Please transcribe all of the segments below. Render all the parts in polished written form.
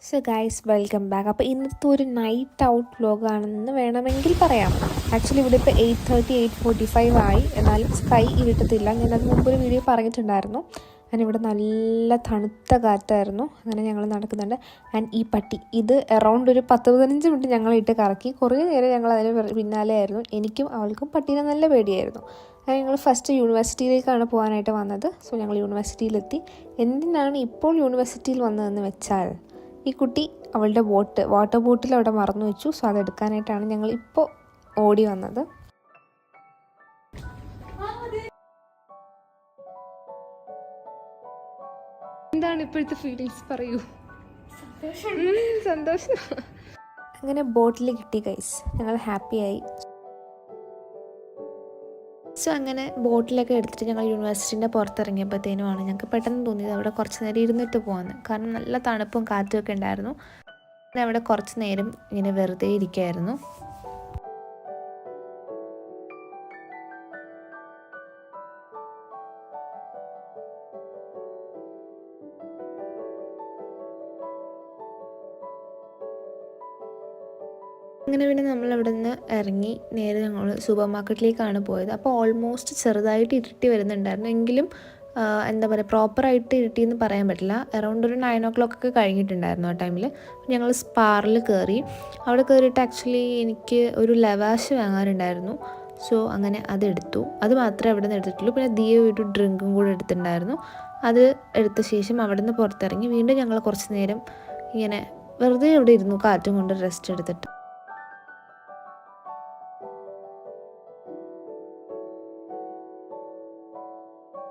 So guys welcome back. അപ്പോൾ ഇന്നത്തെ ഒരു നൈറ്റ് ഔട്ട് വ്ലോഗാണെന്ന് വേണമെങ്കിൽ പറയാം. ആക്ച്വലി ഇവിടെ ഇപ്പോൾ 8:30 8:45 ആയി. എന്നാലും സ്കൈ ഇരുട്ടത്തില്ല. ഞാനത് മുമ്പൊരു വീഡിയോ പറഞ്ഞിട്ടുണ്ടായിരുന്നു. ഇവിടെ നല്ല തണുത്ത കാറ്റായിരുന്നു. അങ്ങനെ ഞങ്ങൾ നടക്കുന്നുണ്ട്. ആൻഡ് ഈ പട്ടി ഇത് അറൗണ്ട് ഒരു 10-15 മിനിറ്റ് ഞങ്ങളിട്ട് കറക്കി. കുറേ നേരം ഞങ്ങൾ അതിന് പിന്നാലെ ആയിരുന്നു. എനിക്കും അവൾക്കും പട്ടീനെ നല്ല പേടിയായിരുന്നു. അങ്ങനെ ഞങ്ങൾ ഫസ്റ്റ് യൂണിവേഴ്സിറ്റിയിലേക്കാണ് പോകാനായിട്ട് വന്നത്. സോ ഞങ്ങൾ യൂണിവേഴ്സിറ്റിയിലെത്തി. എന്തിനാണ് ഇപ്പോൾ യൂണിവേഴ്സിറ്റിയിൽ വന്നതെന്ന് വെച്ചാൽ, ഈ കുട്ടി അവളുടെ വാട്ടർ ബോട്ടിൽ അവിടെ മറന്നു വെച്ചു. സോ അതെടുക്കാനായിട്ടാണ് ഞങ്ങൾ ഇപ്പോൾ ഓടി വന്നത്. എന്താണ് ഇപ്പോഴത്തെ ഫീലിങ്സ്, പറയൂ. സന്തോഷം. അങ്ങനെ ബോട്ടിൽ കിട്ടി ഗൈസ്, ഞങ്ങൾ ഹാപ്പിയായി. സോ അങ്ങനെ ബോട്ടിലൊക്കെ എടുത്തിട്ട് ഞങ്ങൾ യൂണിവേഴ്സിറ്റീൻ്റെ പുറത്തിറങ്ങിയപ്പോഴത്തേനുമാണ് ഞങ്ങൾക്ക് പെട്ടെന്ന് തോന്നിയത് അവിടെ കുറച്ച് നേരം ഇരുന്നിട്ട് പോകാമെന്ന്. കാരണം നല്ല തണുപ്പും കാറ്റും ഒക്കെ ഉണ്ടായിരുന്നു. അവിടെ കുറച്ച് നേരം ഇങ്ങനെ വെറുതെ ഇരിക്കുകയായിരുന്നു. അങ്ങനെ പിന്നെ നമ്മൾ അവിടെ നിന്ന് ഇറങ്ങി നേരെ ഞങ്ങൾ സൂപ്പർ മാർക്കറ്റിലേക്കാണ് പോയത്. അപ്പോൾ ഓൾമോസ്റ്റ് ചെറുതായിട്ട് ഇരുട്ടി വരുന്നുണ്ടായിരുന്നു. എങ്കിലും എന്താ പറയുക, പ്രോപ്പറായിട്ട് ഇരുട്ടിയെന്ന് പറയാൻ പറ്റില്ല. അറൗണ്ട് ഒരു 9 o'clock ഒക്കെ കഴിഞ്ഞിട്ടുണ്ടായിരുന്നു ആ ടൈമിൽ. ഞങ്ങൾ സ്പാറിൽ കയറി. അവിടെ കയറിയിട്ട് ആക്ച്വലി എനിക്ക് ഒരു ലവാഷ് വാങ്ങാനുണ്ടായിരുന്നു. സോ അങ്ങനെ അതെടുത്തു. അത് മാത്രമേ അവിടെ നിന്ന് എടുത്തിട്ടുള്ളൂ. പിന്നെ ദിയ ഒരു ഡ്രിങ്കും കൂടെ എടുത്തിട്ടുണ്ടായിരുന്നു. അത് എടുത്ത ശേഷം അവിടെ നിന്ന് പുറത്തിറങ്ങി വീണ്ടും ഞങ്ങൾ കുറച്ച് നേരം ഇങ്ങനെ വെറുതെ ഇവിടെ ഇരുന്നു, കാറ്റും കൊണ്ട് റെസ്റ്റ് എടുത്തിട്ട്.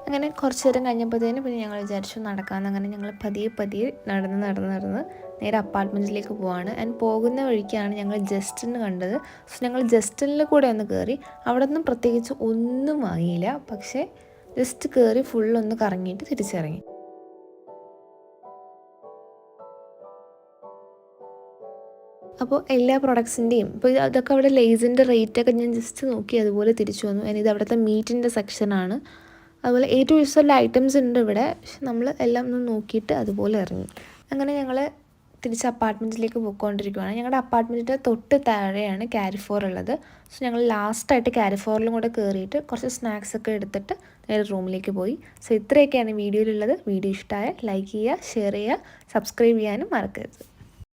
അങ്ങനെ കുറച്ച് നേരം കഴിഞ്ഞപ്പോഴത്തേന് പിന്നെ ഞങ്ങൾ വിചാരിച്ചു നടക്കാമെന്ന്. അങ്ങനെ ഞങ്ങൾ പതിയെ നടന്ന് നേരെ അപ്പാർട്ട്മെൻറ്റിലേക്ക് പോവാണ്. ആൻഡ് പോകുന്ന വഴിക്കാണ് ഞങ്ങൾ ജസ്റ്റിന് കണ്ടത്. സോ ഞങ്ങൾ ജസ്റ്റിനിൽ കൂടെ ഒന്ന് കയറി. അവിടെ നിന്നും പ്രത്യേകിച്ച് ഒന്നും വാങ്ങിയില്ല. പക്ഷേ ജസ്റ്റ് കയറി ഫുള്ളൊന്ന് കറങ്ങിയിട്ട് തിരിച്ചിറങ്ങി. അപ്പോൾ എല്ലാ പ്രൊഡക്ട്സിൻ്റെയും ഇപ്പോൾ അതൊക്കെ അവിടെ ലേസിൻ്റെ റേറ്റൊക്കെ ഞാൻ ജസ്റ്റ് നോക്കി അതുപോലെ തിരിച്ചു വന്നു. ഇത് അവിടുത്തെ മീറ്റിൻ്റെ സെക്ഷനാണ്. അതുപോലെ A to Z ഐറ്റംസ് ഉണ്ട് ഇവിടെ. പക്ഷെ നമ്മൾ എല്ലാം ഒന്ന് നോക്കിയിട്ട് അതുപോലെ ഇറങ്ങി. അങ്ങനെ ഞങ്ങൾ തിരിച്ച് അപ്പാർട്ട്മെൻറ്റിലേക്ക് പോയിക്കൊണ്ടിരിക്കുകയാണ്. ഞങ്ങളുടെ അപ്പാർട്ട്മെൻറ്റിൻ്റെ തൊട്ട് താഴെയാണ് കാരിഫോർ ഉള്ളത്. സോ ഞങ്ങൾ ലാസ്റ്റായിട്ട് കാരിഫോറിലും കൂടെ കയറിയിട്ട് കുറച്ച് സ്നാക്സൊക്കെ എടുത്തിട്ട് നേരെ റൂമിലേക്ക് പോയി. സോ ഇത്രയൊക്കെയാണ് വീഡിയോയിലുള്ളത്. വീഡിയോ ഇഷ്ടമായാൽ ലൈക്ക് ചെയ്യുക, ഷെയർ ചെയ്യുക, സബ്സ്ക്രൈബ് ചെയ്യാനും മറക്കരുത്.